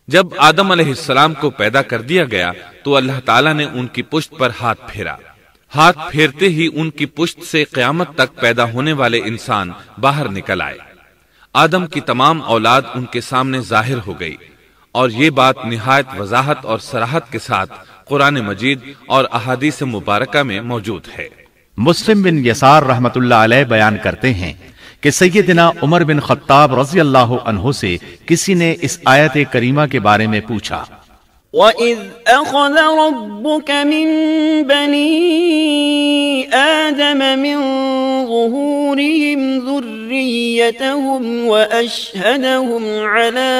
جب آدم علیہ السلام کو پیدا کر دیا گیا تو اللہ تعالیٰ نے ان کی پشت پر ہاتھ پھیرا۔ ہاتھ پھیرتے ہی ان کی پشت سے قیامت تک پیدا ہونے والے انسان باہر نکل آئے۔ آدم کی تمام اولاد ان کے سامنے ظاہر ہو گئی، اور یہ بات نہایت وضاحت اور صراحت کے ساتھ قرآن مجید اور احادیث مبارکہ میں موجود ہے۔ مسلم بن یسار رحمت اللہ علیہ بیان کرتے ہیں کہ سیدنا عمر بن خطاب رضی اللہ عنہ سے کسی نے اس آیت کریمہ کے بارے میں پوچھا، وَإِذْ أَخَذَ رَبُّكَ مِن بَنِي آدَمَ مِن ظُهُورِهِمْ ذُرِّيَّتَهُمْ وَأَشْهَدَهُمْ عَلَىٰ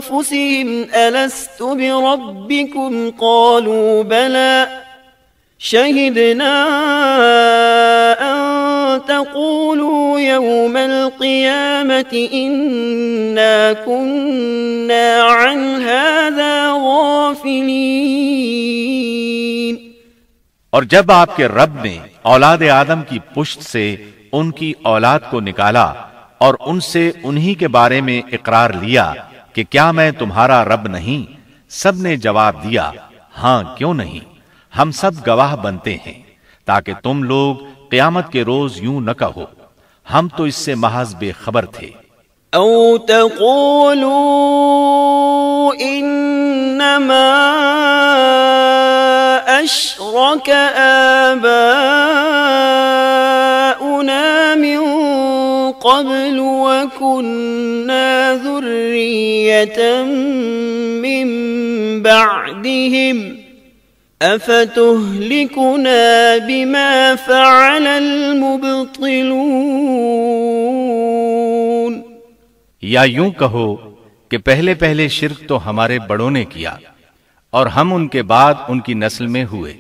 أَنفُسِهِمْ أَلَسْتُ بِرَبِّكُمْ قَالُوا بَلَىٰ شَهِدْنَا أَن تَقُولُوا يَوْمَ الْقِيَامَةِ إِنَّا كُنَّا عَنْ هَٰذَا غَافِلِينَ۔ اور جب آپ کے رب نے اولاد آدم کی پشت سے ان کی اولاد کو نکالا اور ان سے انہی کے بارے میں اقرار لیا کہ کیا میں تمہارا رب نہیں، سب نے جواب دیا، ہاں کیوں نہیں، ہم سب گواہ بنتے ہیں، تاکہ تم لوگ قیامت کے روز یوں نہ کہو ہم تو اس سے محض بے خبر تھے۔ او تقولوا انما اشرك آباؤنا من قبل وكنا ذرية من بعدهم افتهلكنا بما فعل المبطلون۔ یا یوں کہو کہ پہلے پہلے شرک تو ہمارے بڑوں نے کیا اور ہم ان کے بعد ان کی نسل میں ہوئے،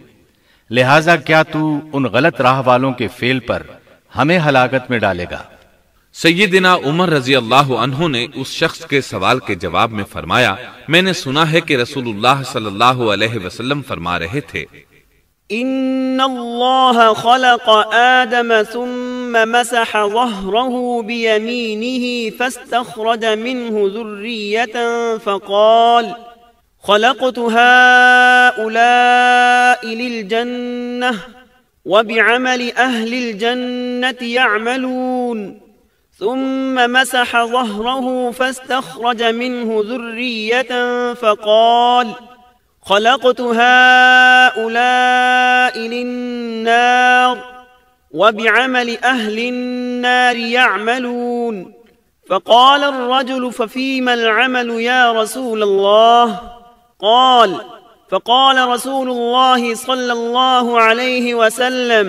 لہذا کیا تو ان غلط راہ والوں کے فعل پر ہمیں ہلاکت میں ڈالے گا؟ سیدنا عمر رضی اللہ عنہ نے اس شخص کے سوال کے جواب میں فرمایا، میں نے سنا ہے کہ رسول اللہ صلی اللہ علیہ وسلم فرما رہے تھے، ان اللہ خلق آدم ثم مسح ظهره بيمينه فاستخرج منه ذرية فقال خلقت هؤلاء للجنة وبعمل أهل الجنة يعملون، ثم مسح ظهره فاستخرج منه ذرية فقال خلقت هؤلاء للنار وبعمل أهل النار يعملون، فقال الرجل ففيما العمل يا رسول الله؟ فقال رسول الله صلى الله عليه وسلم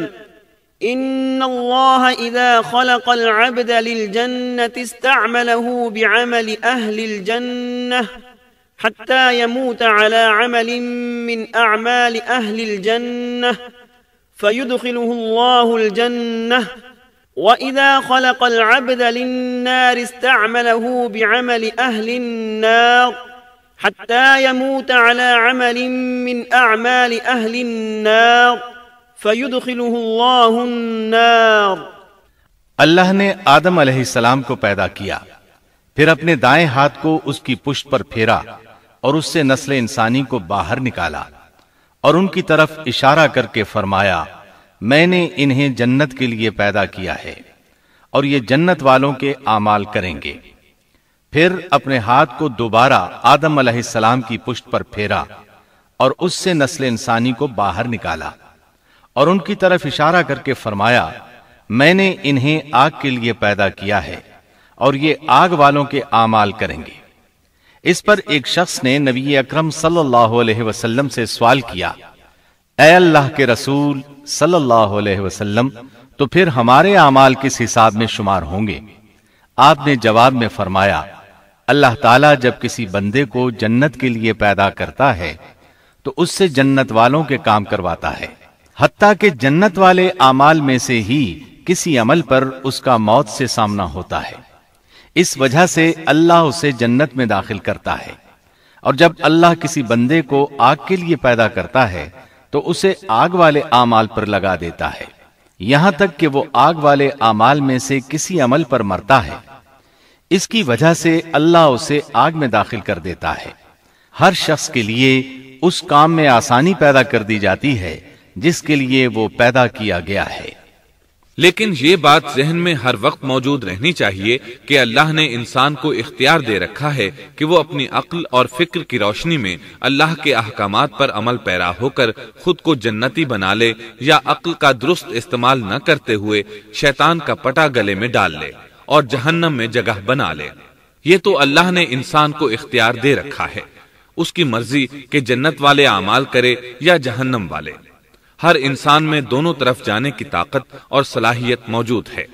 إن الله إذا خلق العبد للجنة استعمله بعمل أهل الجنة حتى يموت على عمل من أعمال أهل الجنة فيدخله الله الجنة، وإذا خلق العبد للنار استعمله بعمل أهل النار حتى يموت على عمل من أعمال أهل النار فيدخله الله النار۔ اللہ نے آدم علیہ السلام کو پیدا کیا، پھر اپنے دائیں ہاتھ کو اس کی پشت پر پھیرا اور اس سے نسل انسانی کو باہر نکالا اور ان کی طرف اشارہ کر کے فرمایا، میں نے انہیں جنت کے لیے پیدا کیا ہے اور یہ جنت والوں کے اعمال کریں گے۔ پھر اپنے ہاتھ کو دوبارہ آدم علیہ السلام کی پشت پر پھیرا اور اس سے نسل انسانی کو باہر نکالا اور ان کی طرف اشارہ کر کے فرمایا، میں نے انہیں آگ کے لیے پیدا کیا ہے اور یہ آگ والوں کے اعمال کریں گے۔ اس پر ایک شخص نے نبی اکرم صلی اللہ علیہ وسلم سے سوال کیا، اے اللہ کے رسول صلی اللہ علیہ وسلم، تو پھر ہمارے اعمال کس حساب میں شمار ہوں گے؟ آپ نے جواب میں فرمایا، اللہ تعالیٰ جب کسی بندے کو جنت کے لیے پیدا کرتا ہے تو اس سے جنت والوں کے کام کرواتا ہے، حتیٰ کہ جنت والے اعمال میں سے ہی کسی عمل پر اس کا موت سے سامنا ہوتا ہے، اس وجہ سے اللہ اسے جنت میں داخل کرتا ہے، اور جب اللہ کسی بندے کو آگ کے لیے پیدا کرتا ہے تو اسے آگ والے اعمال پر لگا دیتا ہے، یہاں تک کہ وہ آگ والے اعمال میں سے کسی عمل پر مرتا ہے، اس کی وجہ سے اللہ اسے آگ میں داخل کر دیتا ہے۔ ہر شخص کے لیے اس کام میں آسانی پیدا کر دی جاتی ہے جس کے لیے وہ پیدا کیا گیا ہے۔ لیکن یہ بات ذہن میں ہر وقت موجود رہنی چاہیے کہ اللہ نے انسان کو اختیار دے رکھا ہے کہ وہ اپنی عقل اور فکر کی روشنی میں اللہ کے احکامات پر عمل پیرا ہو کر خود کو جنتی بنا لے، یا عقل کا درست استعمال نہ کرتے ہوئے شیطان کا پٹا گلے میں ڈال لے اور جہنم میں جگہ بنا لے۔ یہ تو اللہ نے انسان کو اختیار دے رکھا ہے، اس کی مرضی کہ جنت والے اعمال کرے یا جہنم والے۔ ہر انسان میں دونوں طرف جانے کی طاقت اور صلاحیت موجود ہے۔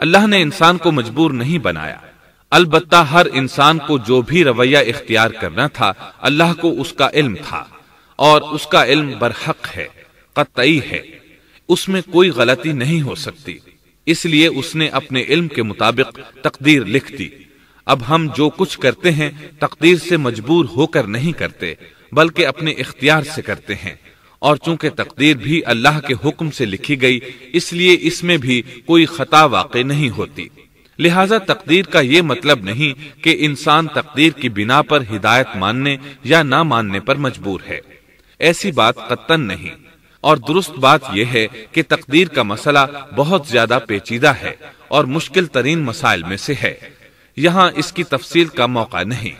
اللہ نے انسان کو مجبور نہیں بنایا، البتہ ہر انسان کو جو بھی رویہ اختیار کرنا تھا اللہ کو اس کا علم تھا، اور اس کا علم برحق ہے، قطعی ہے، اس میں کوئی غلطی نہیں ہو سکتی، اس لیے اس نے اپنے علم کے مطابق تقدیر لکھ دی۔ اب ہم جو کچھ کرتے ہیں تقدیر سے مجبور ہو کر نہیں کرتے، بلکہ اپنے اختیار سے کرتے ہیں، اور چونکہ تقدیر بھی اللہ کے حکم سے لکھی گئی اس لیے اس میں بھی کوئی خطا واقع نہیں ہوتی۔ لہذا تقدیر کا یہ مطلب نہیں کہ انسان تقدیر کی بنا پر ہدایت ماننے یا نہ ماننے پر مجبور ہے، ایسی بات قطعاً نہیں۔ اور درست بات یہ ہے کہ تقدیر کا مسئلہ بہت زیادہ پیچیدہ ہے اور مشکل ترین مسائل میں سے ہے، یہاں اس کی تفصیل کا موقع نہیں۔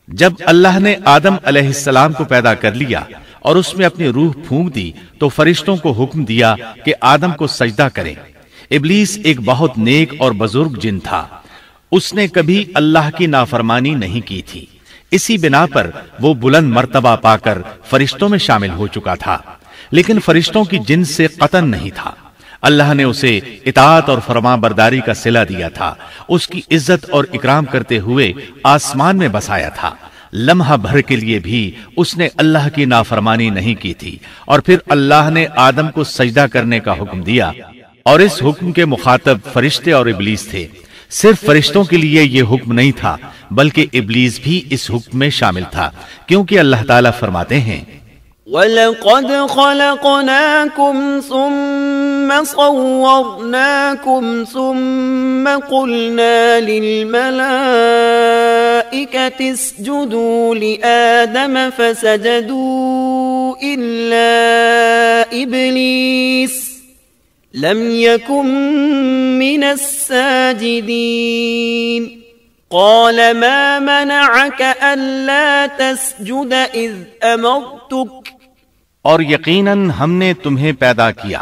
جب اللہ نے آدم علیہ السلام کو پیدا کر لیا اور اس میں اپنی روح پھونک دی تو فرشتوں کو حکم دیا کہ آدم کو سجدہ کریں۔ ابلیس ایک بہت نیک اور بزرگ جن تھا، اس نے کبھی اللہ کی نافرمانی نہیں کی تھی، اسی بنا پر وہ بلند مرتبہ پا کر فرشتوں میں شامل ہو چکا تھا، لیکن فرشتوں کی جنس سے قطعاً نہیں تھا۔ اللہ نے اسے اطاعت اور فرما برداری کا صلہ دیا تھا، اس کی عزت اور اکرام کرتے ہوئے آسمان میں بسایا تھا۔ لمحہ بھر کے لیے بھی اس نے اللہ کی نافرمانی نہیں کی تھی، اور پھر اللہ نے آدم کو سجدہ کرنے کا حکم دیا، اور اس حکم کے مخاطب فرشتے اور ابلیس تھے۔ صرف فرشتوں کے لیے یہ حکم نہیں تھا بلکہ ابلیس بھی اس حکم میں شامل تھا، کیونکہ اللہ تعالیٰ فرماتے ہیں وَلَقَدْ خَلَقْنَاكُمْ ثُمَّ صَوَّرْنَاكُمْ ثُمَّ قُلْنَا لِلْمَلَائِكَةِ اسْجُدُوا لِآدَمَ فَسَجَدُوا إِلَّا إِبْلِيسَ لَمْ يَكُنْ مِنَ السَّاجِدِينَ قَالَ مَا مَنَعَكَ أَلَّا تَسْجُدَ إِذْ أَمَرْتُكَ اور یقیناً ہم نے تمہیں پیدا کیا،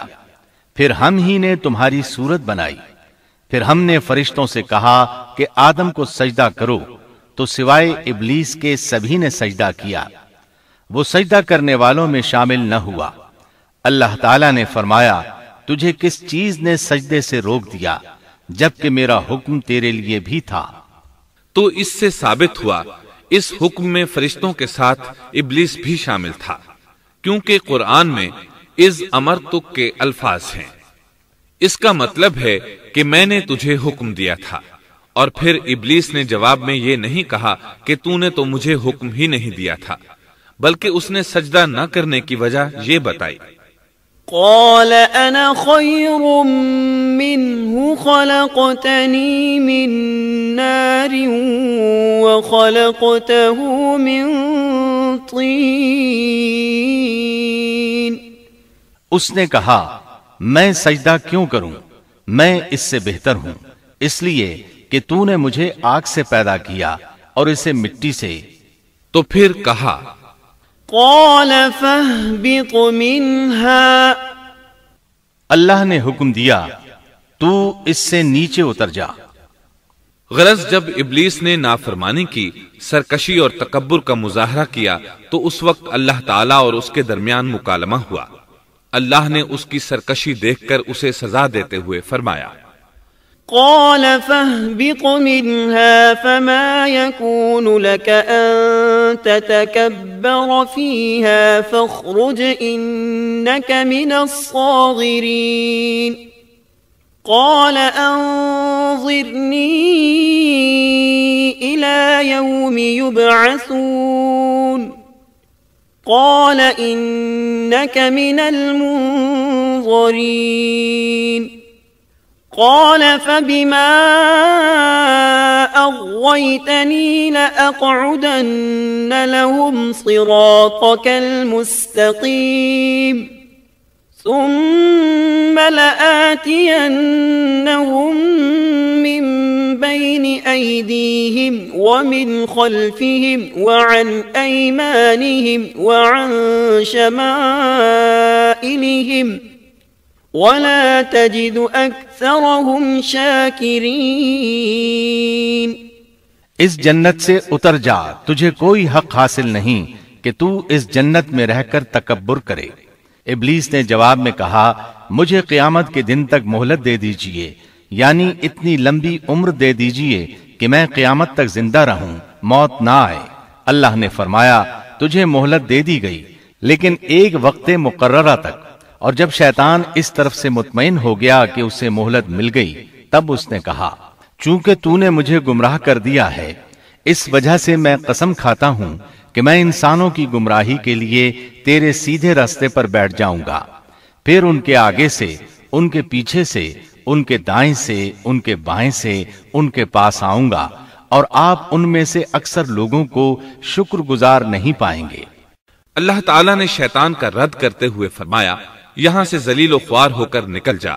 پھر ہم ہی نے تمہاری صورت بنائی، پھر ہم نے فرشتوں سے کہا کہ آدم کو سجدہ کرو، تو سوائے ابلیس کے سبھی نے سجدہ کیا، وہ سجدہ کرنے والوں میں شامل نہ ہوا۔ اللہ تعالیٰ نے فرمایا، تجھے کس چیز نے سجدے سے روک دیا جبکہ میرا حکم تیرے لیے بھی تھا؟ تو اس سے ثابت ہوا اس حکم میں فرشتوں کے ساتھ ابلیس بھی شامل تھا، کیونکہ قرآن میں اذ امرتک کے الفاظ ہیں۔ اس کا مطلب ہے کہ میں نے تجھے حکم دیا تھا، اور پھر ابلیس نے جواب میں یہ نہیں کہا کہ تو نے تو مجھے حکم ہی نہیں دیا تھا، بلکہ اس نے سجدہ نہ کرنے کی وجہ یہ بتائی۔ قال انا خير منه خلقتني من نار وخلقته من طين۔ اس نے کہا، میں سجدہ کیوں کروں، میں اس سے بہتر ہوں، اس لیے کہ تو نے مجھے آگ سے پیدا کیا اور اسے مٹی سے۔ تو پھر کہا، قال فاهبط منها، اللہ نے حکم دیا تو اس سے نیچے اتر جا۔ غرض جب ابلیس نے نافرمانی کی، سرکشی اور تکبر کا مظاہرہ کیا، تو اس وقت اللہ تعالیٰ اور اس کے درمیان مکالمہ ہوا۔ اللہ نے اس کی سرکشی دیکھ کر اسے سزا دیتے ہوئے فرمایا، قال فاهبط منها فما يكون لك أن تتكبر فيها فاخرج إنك من الصاغرين قال أنظرني إلى يوم يبعثون قال إنك من المنظرين قال فبما أغويتني لأقعدن لهم صراطك المستقيم ثم لآتينهم من بين أيديهم ومن خلفهم وعن أيمانهم وعن شمائلهم ولا تجد أكثرهم شاكرين۔ اس جنت سے اتر جا، تجھے کوئی حق حاصل نہیں کہ تو اس جنت میں رہ کر تکبر کرے۔ ابلیس نے جواب میں کہا، مجھے قیامت کے دن تک مہلت دے دیجئے، یعنی اتنی لمبی عمر دے دیجئے کہ میں قیامت تک زندہ رہوں، موت نہ آئے۔ اللہ نے فرمایا، تجھے مہلت دے دی گئی لیکن ایک وقت مقررہ تک، اور جب شیطان اس طرف سے مطمئن ہو گیا کہ اسے مہلت مل گئی، تب اس نے کہا، چونکہ تو نے مجھے گمراہ کر دیا ہے، اس وجہ سے میں قسم کھاتا ہوں کہ میں انسانوں کی گمراہی کے لیے تیرے سیدھے راستے پر بیٹھ جاؤں گا، پھر ان کے آگے سے، ان کے پیچھے سے، ان کے دائیں سے، ان کے بائیں سے، ان کے پاس آؤں گا، اور آپ ان میں سے اکثر لوگوں کو شکر گزار نہیں پائیں گے۔ اللہ تعالیٰ نے شیطان کا رد کرتے ہوئے فرمایا، یہاں سے ذلیل و خوار ہو کر نکل جا،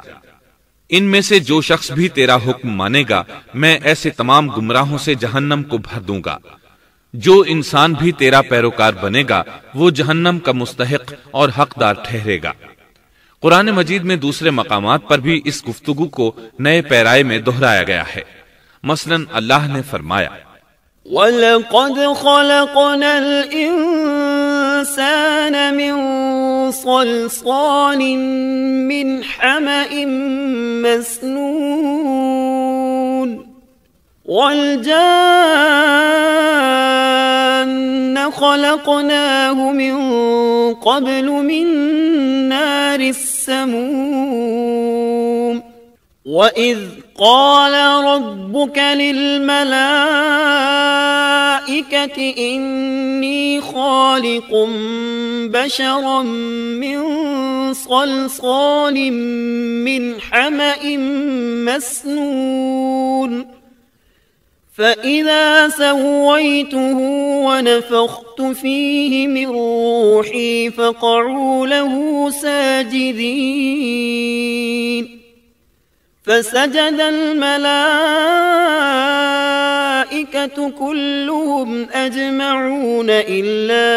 ان میں سے جو شخص بھی تیرا حکم مانے گا میں ایسے تمام گمراہوں سے جہنم کو بھر دوں گا۔ جو انسان بھی تیرا پیروکار بنے گا وہ جہنم کا مستحق اور حقدار ٹھہرے گا۔ قرآن مجید میں دوسرے مقامات پر بھی اس گفتگو کو نئے پیرائے میں دہرایا گیا ہے۔ مثلا اللہ نے فرمایا، وَلَقَدْ خَلَقْنَا الْإِنسَانَ مِنْ صَلْصَالٍ مِنْ حَمَإٍ مَسْنُونٍ وَالْجَانَّ خَلَقْنَاهُ مِنْ قَبْلُ مِنْ نَارِ السَّمُومِ وَإِذْ قَالَ رَبُّكَ لِلْمَلَائِكَةِ إِنِّي خَالِقٌ بَشَرًا مِّن صَلْصَالٍ مِّنْ حَمَإٍ مَّسْنُونٍ فَإِذَا سَوَّيْتُهُ وَنَفَخْتُ فِيهِ مِنْ رُوحِي فَقَعُوا لَهُ سَاجِدِينَ فسجد الملائكة كلهم أجمعون إلا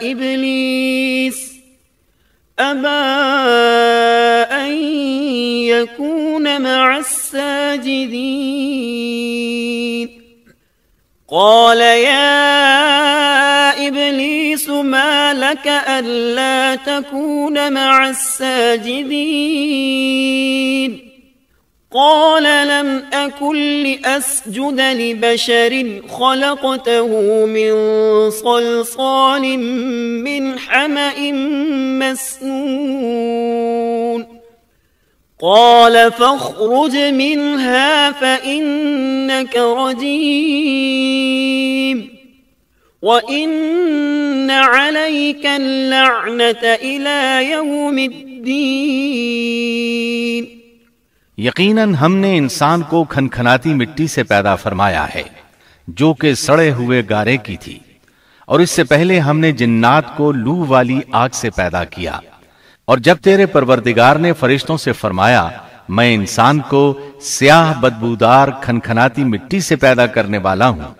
إبليس أبى أن يكون مع الساجدين قال يا إبليس ما لك ألا تكون مع الساجدين قال لم أكن لأسجد لبشر خلقته من صلصال من حمأ مسنون قال فاخرج منها فإنك رجيم وَإِنَّ عَلَيْكَ اللَّعْنَةَ إِلَى يَوْمِ الدِّينِ۔ یقیناً ہم نے انسان کو کھنکھناتی مٹی سے پیدا فرمایا ہے جو کہ سڑے ہوئے گارے کی تھی، اور اس سے پہلے ہم نے جنات کو لو والی آگ سے پیدا کیا، اور جب تیرے پروردگار نے فرشتوں سے فرمایا میں انسان کو سیاہ بدبودار کھنکھناتی مٹی سے پیدا کرنے والا ہوں،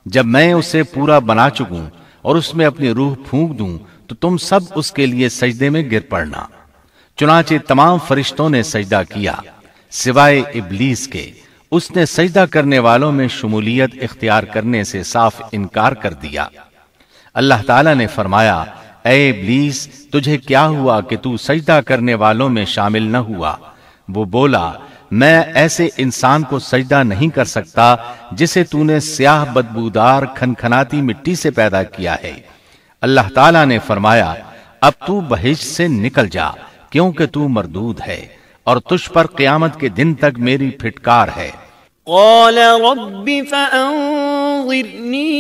جب میں اسے پورا بنا چکوں اور اس میں اپنی روح پھونک دوں تو تم سب اس کے لیے سجدے میں گر پڑنا۔ چنانچہ تمام فرشتوں نے سجدہ کیا سوائے ابلیس کے، اس نے سجدہ کرنے والوں میں شمولیت اختیار کرنے سے صاف انکار کر دیا۔ اللہ تعالیٰ نے فرمایا اے ابلیس تجھے کیا ہوا کہ تو سجدہ کرنے والوں میں شامل نہ ہوا؟ وہ بولا میں ایسے انسان کو سجدہ نہیں کر سکتا جسے تو نے سیاہ بدبودار کھنکھناتی مٹی سے پیدا کیا ہے۔ اللہ تعالیٰ نے فرمایا اب تو بہشت سے نکل جا کیونکہ تو مردود ہے اور تجھ پر قیامت کے دن تک میری پھٹکار ہے۔ قال رب فأنظرني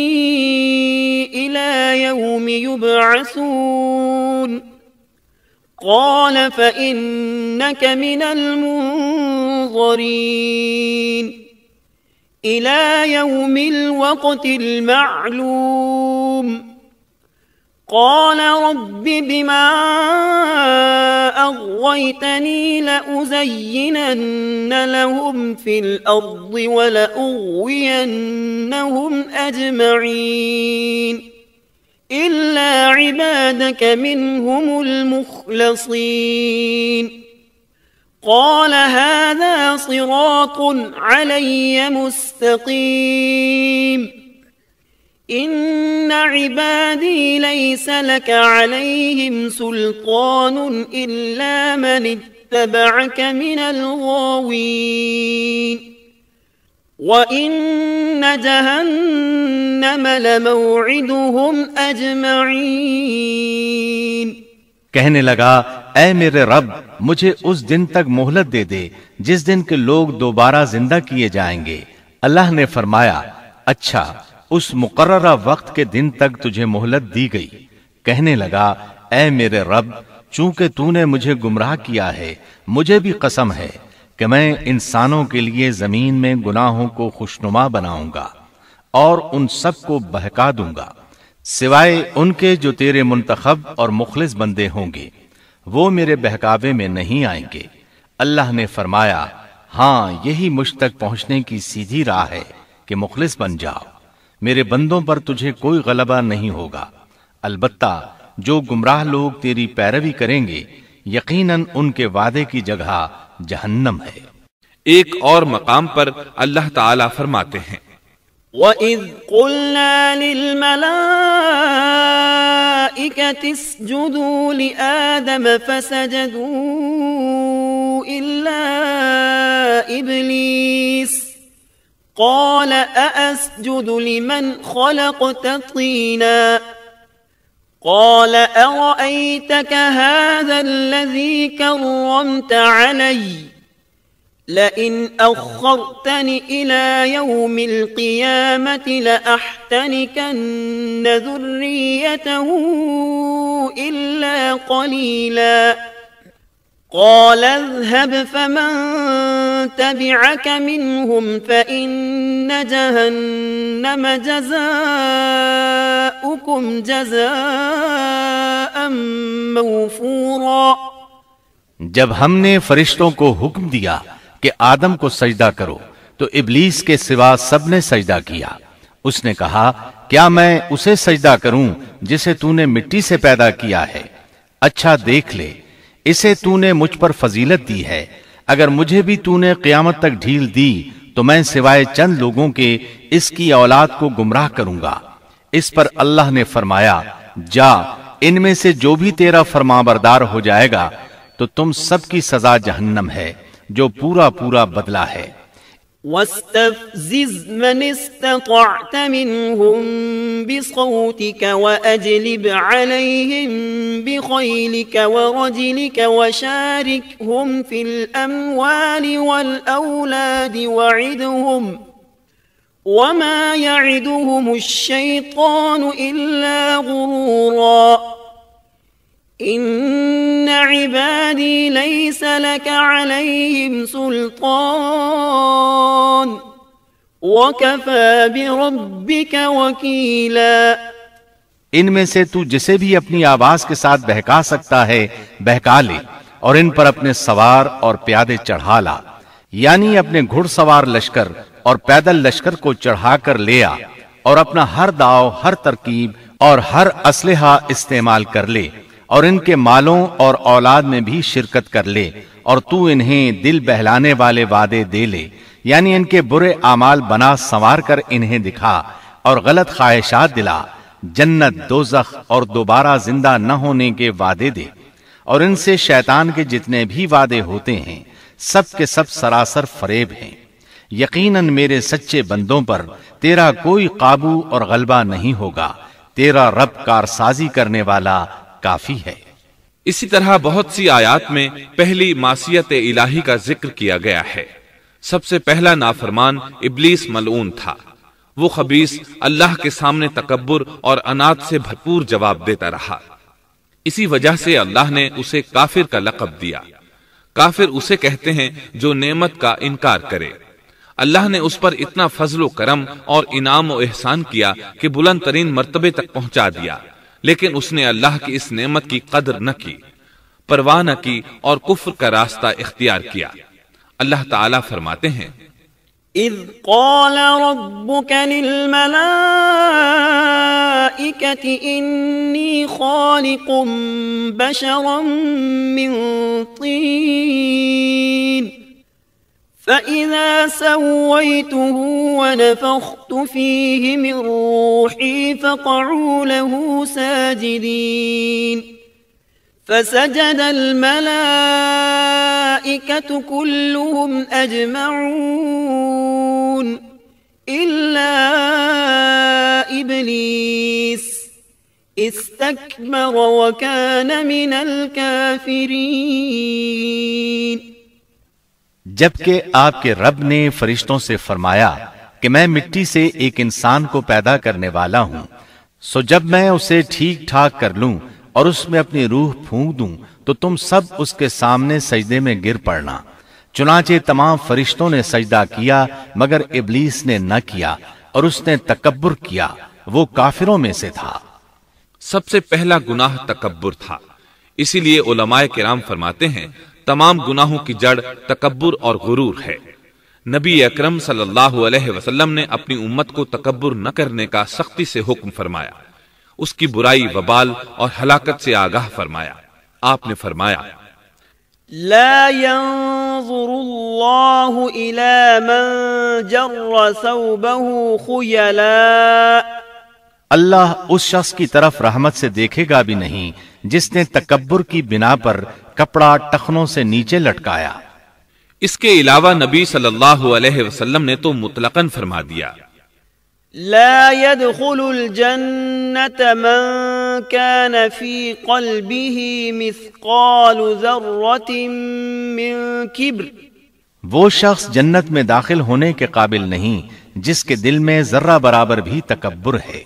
إلى يوم يبعثون قال فإنك من المنظرين منظرين إلى يوم الوقت المعلوم قال رب بما أغويتني لأزينن لهم في الأرض ولأغوينهم أجمعين إلا عبادك منهم المخلصين قال هذا صراط علي مستقيم إن عبادي ليس لك عليهم سلطان إلا من اتبعك من الغاوين وإن جهنم لموعدهم أجمعين کہنے لگا اے میرے رب مجھے اس دن تک مہلت دے دے جس دن کے لوگ دوبارہ زندہ کیے جائیں گے۔ اللہ نے فرمایا اچھا اس مقررہ وقت کے دن تک تجھے مہلت دی گئی۔ کہنے لگا اے میرے رب چونکہ تو نے مجھے گمراہ کیا ہے مجھے بھی قسم ہے کہ میں انسانوں کے لیے زمین میں گناہوں کو خوشنما بناؤں گا اور ان سب کو بہکا دوں گا سوائے ان کے جو تیرے منتخب اور مخلص بندے ہوں گے، وہ میرے بہکاوے میں نہیں آئیں گے۔ اللہ نے فرمایا ہاں یہی مجھ تک پہنچنے کی سیدھی راہ ہے کہ مخلص بن جاؤ، میرے بندوں پر تجھے کوئی غلبہ نہیں ہوگا۔ البتہ جو گمراہ لوگ تیری پیروی کریں گے یقیناً ان کے وعدے کی جگہ جہنم ہے۔ ایک اور مقام پر اللہ تعالیٰ فرماتے ہیں وَإِذْ قُلْنَا لِلْمَلَائِكَةِ اسْجُدُوا لِآدَمَ فَسَجَدُوا إِلَّا إِبْلِيسَ قَالَ أَأَسْجُدُ لِمَنْ خَلَقْتَ طِينًا قَالَ أَرَأَيْتَكَ هَذَا الَّذِي كَرَّمْتَ عَلَيَّ لئن أخرتني إلى يوم القيامة لأحتنكن ذريته إلا قليلا قال اذهب فمن تبعك منهم فإن جهنم جزاؤكم جزاء موفورا۔ جب ہم نے فرشتوں کو حکم دیا کہ آدم کو سجدہ کرو تو ابلیس کے سوا سب نے سجدہ کیا۔ اس نے کہا کیا میں اسے سجدہ کروں جسے تو نے مٹی سے پیدا کیا ہے؟ اچھا دیکھ لے اسے تو نے مجھ پر فضیلت دی ہے، اگر مجھے بھی تو نے قیامت تک ڈھیل دی تو میں سوائے چند لوگوں کے اس کی اولاد کو گمراہ کروں گا۔ اس پر اللہ نے فرمایا جا ان میں سے جو بھی تیرا فرمانبردار ہو جائے گا تو تم سب کی سزا جہنم ہے جو پورا پورا بدلہ ہے۔ واستفزز من استطعت منهم بصوتك وأجلب عليهم بخيلك ورجلك وشاركهم في الأموال والأولاد وعدهم وما يعدهم الشيطان إلا غرورا إن عبادي ليس لك عليهم سلطان وكفى بربك وكيلا۔ ان میں سے تو جسے بھی اپنی آواز کے ساتھ بہکا سکتا ہے بہکا لے اور ان پر اپنے سوار اور پیادے چڑھا لا، یعنی اپنے گھڑ سوار لشکر اور پیدل لشکر کو چڑھا کر لے آ اور اپنا ہر داؤ ہر ترکیب اور ہر اسلحہ استعمال کر لے اور ان کے مالوں اور اولاد میں بھی شرکت کر لے اور تو انہیں دل بہلانے والے وعدے دے لے، یعنی ان کے برے اعمال بنا سنوار کر انہیں دکھا اور غلط خواہشات دلا، جنت دوزخ اور دوبارہ زندہ نہ ہونے کے وعدے دے، اور ان سے شیطان کے جتنے بھی وعدے ہوتے ہیں سب کے سب سراسر فریب ہیں۔ یقیناً میرے سچے بندوں پر تیرا کوئی قابو اور غلبہ نہیں ہوگا، تیرا رب کارسازی کرنے والا کافی ہے۔ اسی طرح بہت سی آیات میں پہلی معصیت الہی کا ذکر کیا گیا ہے۔ سب سے پہلا نافرمان ابلیس ملعون تھا۔ وہ خبیث اللہ کے سامنے تکبر اور انات سے بھرپور جواب دیتا رہا، اسی وجہ سے اللہ نے اسے کافر کا لقب دیا۔ کافر اسے کہتے ہیں جو نعمت کا انکار کرے۔ اللہ نے اس پر اتنا فضل و کرم اور انعام و احسان کیا کہ بلند ترین مرتبے تک پہنچا دیا، لیکن اس نے اللہ کی اس نعمت کی قدر نہ کی، پرواہ نہ کی اور کفر کا راستہ اختیار کیا۔ اللہ تعالیٰ فرماتے ہیں إذ قال ربك للملائكة إني خالق بشرا من طين فإذا سويته ونفخت فيه من روحي فقعوا له ساجدين فسجد الملائكة كلهم أجمعون إلا إبليس استكبر وكان من الكافرين۔ جبکہ آپ کے رب نے فرشتوں سے فرمایا کہ میں مٹی سے ایک انسان کو پیدا کرنے والا ہوں، سو جب میں اسے ٹھیک ٹھاک کر لوں اور اس میں اپنی روح پھونک دوں تو تم سب اس کے سامنے سجدے میں گر پڑنا۔ چنانچہ تمام فرشتوں نے سجدہ کیا مگر ابلیس نے نہ کیا اور اس نے تکبر کیا، وہ کافروں میں سے تھا۔ سب سے پہلا گناہ تکبر تھا، اسی لیے علماء کرام فرماتے ہیں تمام گناہوں کی جڑ تکبر اور غرور ہے۔ نبی اکرم صلی اللہ علیہ وسلم نے اپنی امت کو تکبر نہ کرنے کا سختی سے حکم فرمایا، اس کی برائی، وبال اور ہلاکت سے آگاہ فرمایا۔ آپ نے فرمایا لا ينظر الله إلى من جر ثوبه خيلاء، اللہ اس شخص کی طرف رحمت سے دیکھے گا بھی نہیں جس نے تکبر کی بنا پر کپڑا ٹخنوں سے نیچے لٹکایا۔ اس کے علاوہ نبی صلی اللہ علیہ وسلم نے تو مطلقاً فرما دیا لا يدخل الجنة من كان في قلبه مثقال ذرة من كبر، وہ شخص جنت میں داخل ہونے کے قابل نہیں جس کے دل میں ذرہ برابر بھی تکبر ہے۔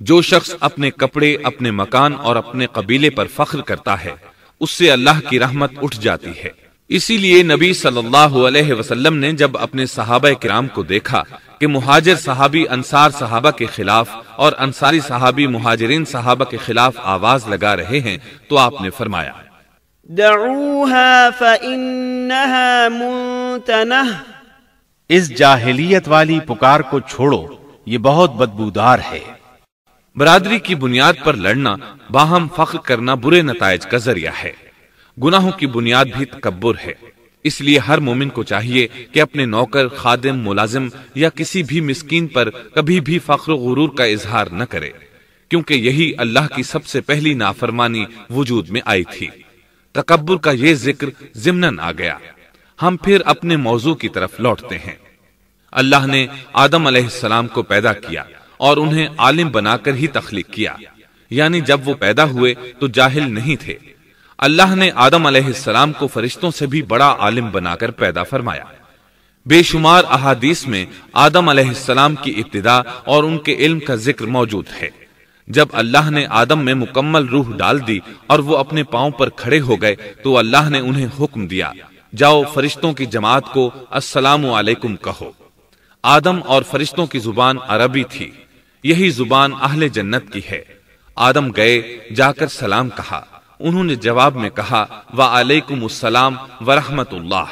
جو شخص اپنے کپڑے، اپنے مکان اور اپنے قبیلے پر فخر کرتا ہے اس سے اللہ کی رحمت اٹھ جاتی ہے۔ اسی لیے نبی صلی اللہ علیہ وسلم نے جب اپنے صحابہ کرام کو دیکھا کہ مہاجر صحابی انصار صحابہ کے خلاف اور انصاری صحابی مہاجرین صحابہ کے خلاف آواز لگا رہے ہیں تو آپ نے فرمایا دعوها فإنها منتنہ، اس جاہلیت والی پکار کو چھوڑو، یہ بہت بدبودار ہے۔ برادری کی بنیاد پر لڑنا، باہم فخر کرنا برے نتائج کا ذریعہ ہے۔ گناہوں کی بنیاد بھی تکبر ہے، اس لیے ہر مومن کو چاہیے کہ اپنے نوکر، خادم، ملازم یا کسی بھی مسکین پر کبھی بھی فخر و غرور کا اظہار نہ کرے، کیونکہ یہی اللہ کی سب سے پہلی نافرمانی وجود میں آئی تھی۔ تکبر کا یہ ذکر ضمناً آ گیا۔ ہم پھر اپنے موضوع کی طرف لوٹتے ہیں۔ اللہ نے آدم علیہ السلام کو پیدا کیا اور انہیں عالم بنا کر ہی تخلیق کیا، یعنی جب وہ پیدا ہوئے تو جاہل نہیں تھے۔ اللہ نے آدم علیہ السلام کو فرشتوں سے بھی بڑا عالم بنا کر پیدا فرمایا۔ بے شمار احادیث میں آدم علیہ السلام کی ابتدا اور ان کے علم کا ذکر موجود ہے۔ جب اللہ نے آدم میں مکمل روح ڈال دی اور وہ اپنے پاؤں پر کھڑے ہو گئے تو اللہ نے انہیں حکم دیا جاؤ فرشتوں کی جماعت کو السلام علیکم کہو۔ آدم اور فرشتوں کی زبان عربی تھی، یہی زبان اہل جنت کی ہے۔ آدم گئے، جا کر سلام کہا، انہوں نے جواب میں کہا وعلیکم السلام ورحمت اللہ،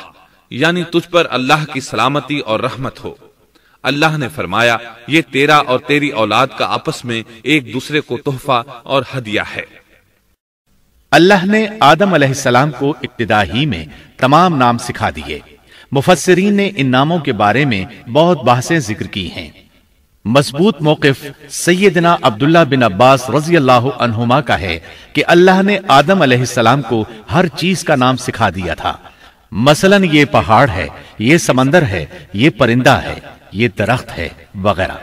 یعنی تجھ پر اللہ کی سلامتی اور رحمت ہو۔ اللہ نے فرمایا یہ تیرا اور تیری اولاد کا آپس میں ایک دوسرے کو تحفہ اور ہدیہ ہے۔ اللہ نے آدم علیہ السلام کو ابتدا ہی میں تمام نام سکھا دیے۔ مفسرین نے ان ناموں کے بارے میں بہت بحثیں ذکر کی ہیں۔ مضبوط موقف سیدنا عبداللہ بن عباس رضی اللہ عنہما کا ہے کہ اللہ نے آدم علیہ السلام کو ہر چیز کا نام سکھا دیا تھا، مثلا یہ پہاڑ ہے، یہ سمندر ہے، یہ پرندہ ہے، یہ درخت ہے وغیرہ۔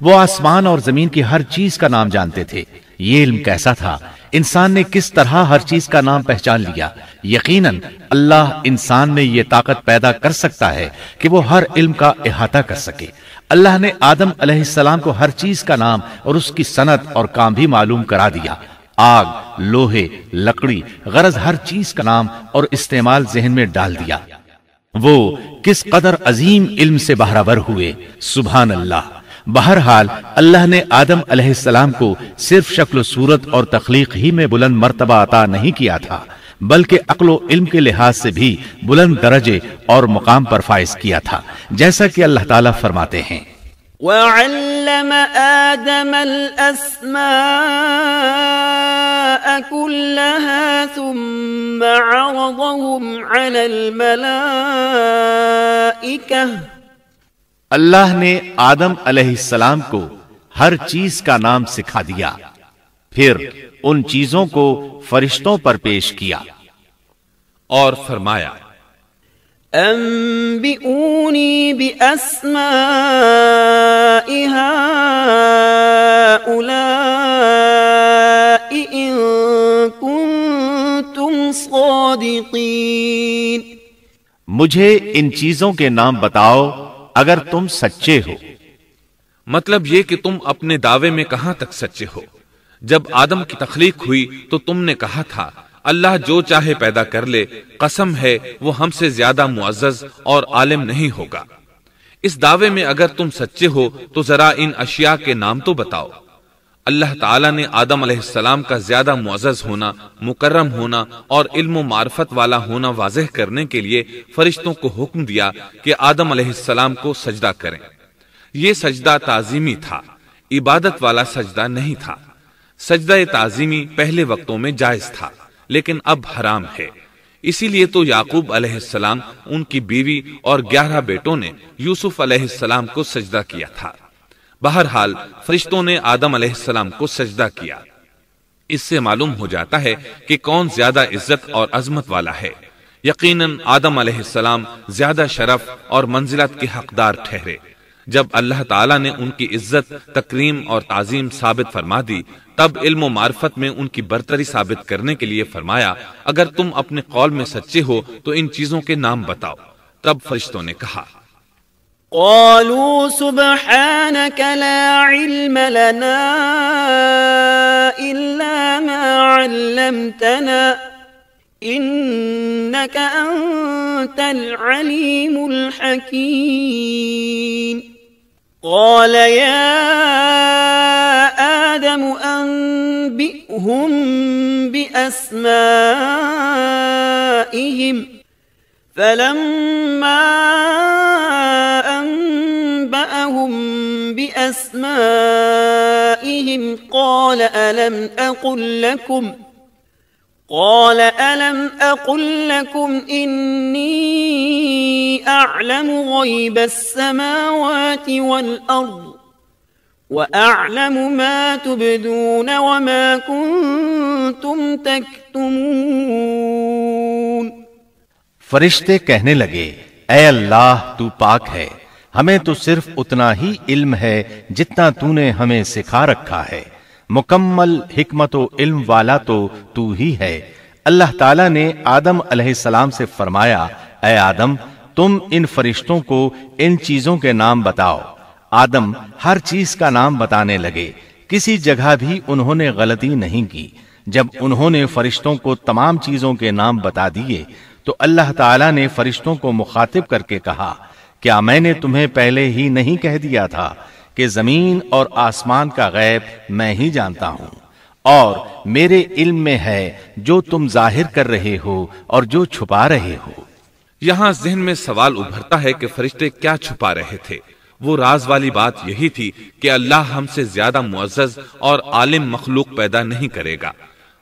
وہ آسمان اور زمین کی ہر چیز کا نام جانتے تھے۔ یہ علم کیسا تھا، انسان نے کس طرح ہر چیز کا نام پہچان لیا۔ یقیناً اللہ انسان میں یہ طاقت پیدا کر سکتا ہے کہ وہ ہر علم کا احاطہ کر سکے۔ اللہ نے آدم علیہ السلام کو ہر چیز کا نام اور اس کی صنعت اور کام بھی معلوم کرا دیا۔ آگ، لوہے، لکڑی، غرض ہر چیز کا نام اور استعمال ذہن میں ڈال دیا۔ وہ کس قدر عظیم علم سے بہرور ہوئے، سبحان اللہ۔ بہرحال اللہ نے آدم علیہ السلام کو صرف شکل و صورت اور تخلیق ہی میں بلند مرتبہ عطا نہیں کیا تھا، بلکہ عقل و علم کے لحاظ سے بھی بلند درجے اور مقام پر فائز کیا تھا، جیسا کہ اللہ تعالیٰ فرماتے ہیں وَعَلَّمَ آدَمَ الْأَسْمَاءَ كُلَّهَا ثُمَّ عَرَضَهُمْ عَلَى الْمَلَائِكَةِ۔ اللہ نے آدم علیہ السلام کو ہر چیز کا نام سکھا دیا، پھر ان چیزوں کو فرشتوں پر پیش کیا اور فرمایا أنبئوني بأسماء هؤلاء إن كنتم صادقين۔ مجھے ان چیزوں کے نام بتاؤ اگر تم سچے ہو۔ مطلب یہ کہ تم اپنے دعوے میں کہاں تک سچے ہو؟ جب آدم کی تخلیق ہوئی تو تم نے کہا تھا اللہ جو چاہے پیدا کر لے، قسم ہے وہ ہم سے زیادہ معزز اور عالم نہیں ہوگا۔ اس دعوے میں اگر تم سچے ہو تو ذرا ان اشیاء کے نام تو بتاؤ۔ اللہ تعالیٰ نے آدم علیہ السلام کا زیادہ معزز ہونا، مکرم ہونا اور علم و معرفت والا ہونا واضح کرنے کے لیے فرشتوں کو حکم دیا کہ آدم علیہ السلام کو سجدہ کریں۔ یہ سجدہ تعظیمی تھا، عبادت والا سجدہ نہیں تھا۔ سجدہ تعظیمی پہلے وقتوں میں جائز تھا، لیکن اب حرام ہے۔ اسی لیے تو یعقوب علیہ السلام، ان کی بیوی اور 11 بیٹوں نے یوسف علیہ السلام کو سجدہ کیا تھا۔ بہرحال فرشتوں نے آدم علیہ السلام کو سجدہ کیا۔ اس سے معلوم ہو جاتا ہے کہ کون زیادہ عزت اور عظمت والا ہے۔ یقیناً آدم علیہ السلام زیادہ شرف اور منزلت کے حقدار ٹھہرے۔ جب اللہ تعالیٰ نے ان کی عزت، تکریم اور تعظیم ثابت فرما دی، تب علم و معرفت میں ان کی برتری ثابت کرنے کے لیے فرمایا اگر تم اپنے قول میں سچے ہو تو ان چیزوں کے نام بتاؤ۔ تب فرشتوں نے کہا قالوا سبحانك لا علم لنا إلا ما علمتنا إنك أنت العليم الحكيم۔ قال يا آدم أنبئهم بأسمائهم فلما أنبأهم بأسمائهم قال ألم أقل لكم إني أعلم غيب السماوات والأرض وأعلم ما تبدون وما كنتم تكتمون۔ فرشتے کہنے لگے اے اللہ تو پاک ہے، ہمیں تو صرف اتنا ہی علم ہے جتنا تو نے ہمیں سکھا رکھا ہے، مکمل حکمت و علم والا تو ہی ہے۔ اللہ تعالیٰ نے آدم علیہ السلام سے فرمایا اے آدم تم ان فرشتوں کو ان چیزوں کے نام بتاؤ۔ آدم ہر چیز کا نام بتانے لگے، کسی جگہ بھی انہوں نے غلطی نہیں کی۔ جب انہوں نے فرشتوں کو تمام چیزوں کے نام بتا دیے تو اللہ تعالیٰ نے فرشتوں کو مخاطب کر کے کہا کیا میں نے تمہیں پہلے ہی نہیں کہہ دیا تھا کہ زمین اور آسمان کا غیب میں ہی جانتا ہوں، اور میرے علم میں ہے جو تم ظاہر کر رہے ہو اور جو چھپا رہے ہو۔ یہاں ذہن میں سوال ابھرتا ہے کہ فرشتے کیا چھپا رہے تھے؟ وہ راز والی بات یہی تھی کہ اللہ ہم سے زیادہ معزز اور عالم مخلوق پیدا نہیں کرے گا۔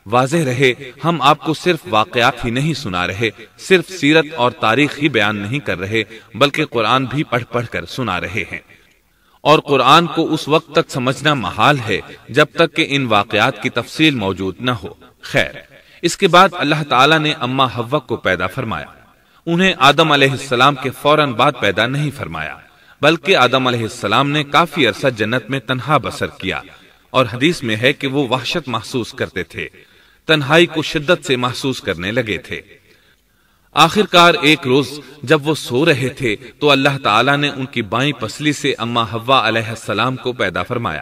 واضح رہے ہم آپ کو صرف واقعات ہی نہیں سنا رہے، صرف سیرت اور تاریخ ہی بیان نہیں کر رہے، بلکہ قرآن بھی پڑھ پڑھ کر سنا رہے ہیں۔ اور قرآن کو اس وقت تک سمجھنا محال ہے جب تک کہ ان واقعات کی تفصیل موجود نہ ہو۔ خیر، اس کے بعد اللہ تعالیٰ نے اما حوا کو پیدا فرمایا۔ انہیں آدم علیہ السلام کے فوراً بعد پیدا نہیں فرمایا، بلکہ آدم علیہ السلام نے کافی عرصہ جنت میں تنہا بسر کیا، اور حدیث میں ہے کہ وہ وحشت محسوس کرتے تھے، تنہائی کو شدت سے محسوس کرنے لگے تھے۔ آخرکار ایک روز جب وہ سو رہے تھے تو اللہ تعالیٰ نے ان کی بائیں پسلی سے اما حوا علیہ السلام کو پیدا فرمایا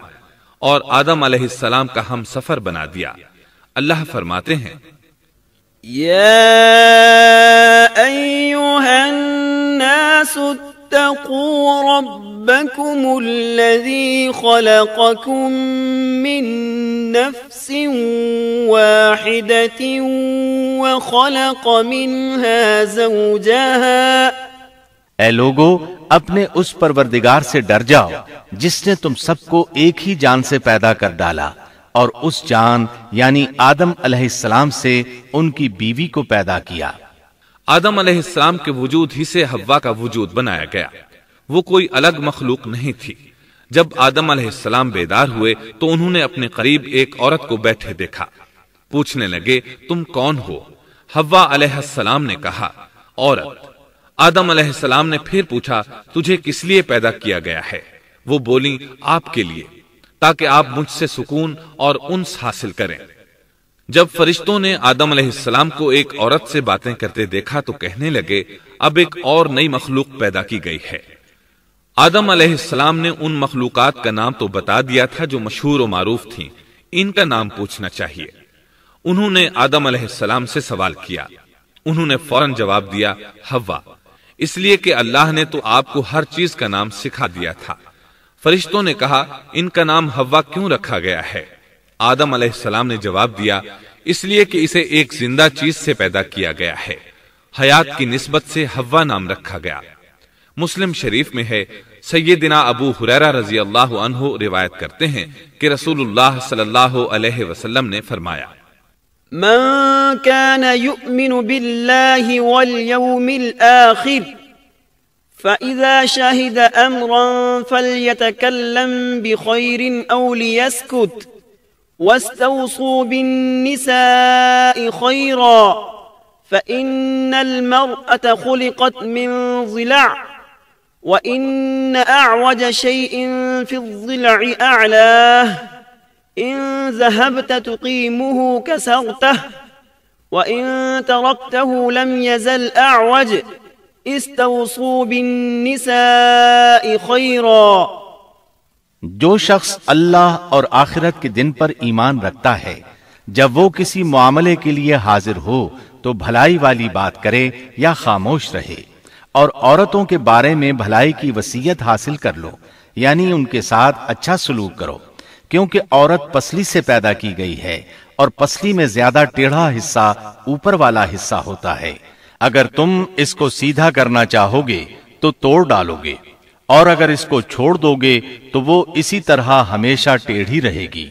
اور آدم علیہ السلام کا ہم سفر بنا دیا۔ اللہ فرماتے ہیں يا أيها الناس اتقوا ربكم الذي خلقكم من نفس واحدة وخلق منها زوجها اے لوگو، اپنے اس پروردگار سے ڈر جاؤ جس نے تم سب کو ایک ہی جان سے پیدا کر ڈالا، اور اس جان یعنی آدم علیہ السلام سے ان کی بیوی کو پیدا کیا۔ آدم علیہ السلام کے وجود ہی سے حوا کا وجود بنایا گیا، وہ کوئی الگ مخلوق نہیں تھی۔ جب آدم علیہ السلام بیدار ہوئے تو انہوں نے اپنے قریب ایک عورت کو بیٹھے دیکھا، پوچھنے لگے تم کون ہو؟ حوا علیہ السلام نے کہا عورت۔ آدم علیہ السلام نے پھر پوچھا تجھے کس لیے پیدا کیا گیا ہے؟ وہ بولی آپ کے لیے، تاکہ آپ مجھ سے سکون اور انس حاصل کریں۔ جب فرشتوں نے آدم علیہ السلام کو ایک عورت سے باتیں کرتے دیکھا تو کہنے لگے اب ایک اور نئی مخلوق پیدا کی گئی ہے۔ آدم علیہ السلام نے ان مخلوقات کا نام تو بتا دیا تھا جو مشہور و معروف تھیں، ان کا نام پوچھنا چاہیے۔ انہوں نے آدم علیہ السلام سے سوال کیا، انہوں نے فوراً جواب دیا حوا، اس لیے کہ اللہ نے تو آپ کو ہر چیز کا نام سکھا دیا تھا۔ فرشتوں نے کہا ان کا نام حوا کیوں رکھا گیا ہے؟ آدم علیہ السلام نے جواب دیا اس لیے کہ اسے ایک زندہ چیز سے پیدا کیا گیا ہے، حیات کی نسبت سے حوا نام رکھا گیا۔ مسلم شریف میں ہے، سیدنا ابو ہریرہ رضی اللہ عنہ روایت کرتے ہیں کہ رسول اللہ صلی اللہ علیہ وسلم نے فرمایا من كان يؤمن بالله واليوم الآخر فإذا شهد أمرا فليتكلم بخير أو ليسكت واستوصوا بالنساء خيرا فإن المرأة خلقت من ضلع وإن أعوج شيء في الضلع أعلاه إن ذهبت تقيمه كسرته وإن تركته لم يزل أعوج استوصوا بالنساء خيرا۔ جو شخص اللہ اور آخرت کے دن پر ایمان رکھتا ہے، جب وہ کسی معاملے کے لیے حاضر ہو تو بھلائی والی بات کرے یا خاموش رہے، اور عورتوں کے بارے میں بھلائی کی وصیت حاصل کر لو، یعنی ان کے ساتھ اچھا سلوک کرو، کیونکہ عورت پسلی سے پیدا کی گئی ہے اور پسلی میں زیادہ ٹیڑھا حصہ اوپر والا حصہ ہوتا ہے۔ اگر تم اس کو سیدھا کرنا چاہو گے تو توڑ ڈالو گے، اور اگر اس کو چھوڑ دو گے تو وہ اسی طرح ہمیشہ ٹیڑھی رہے گی۔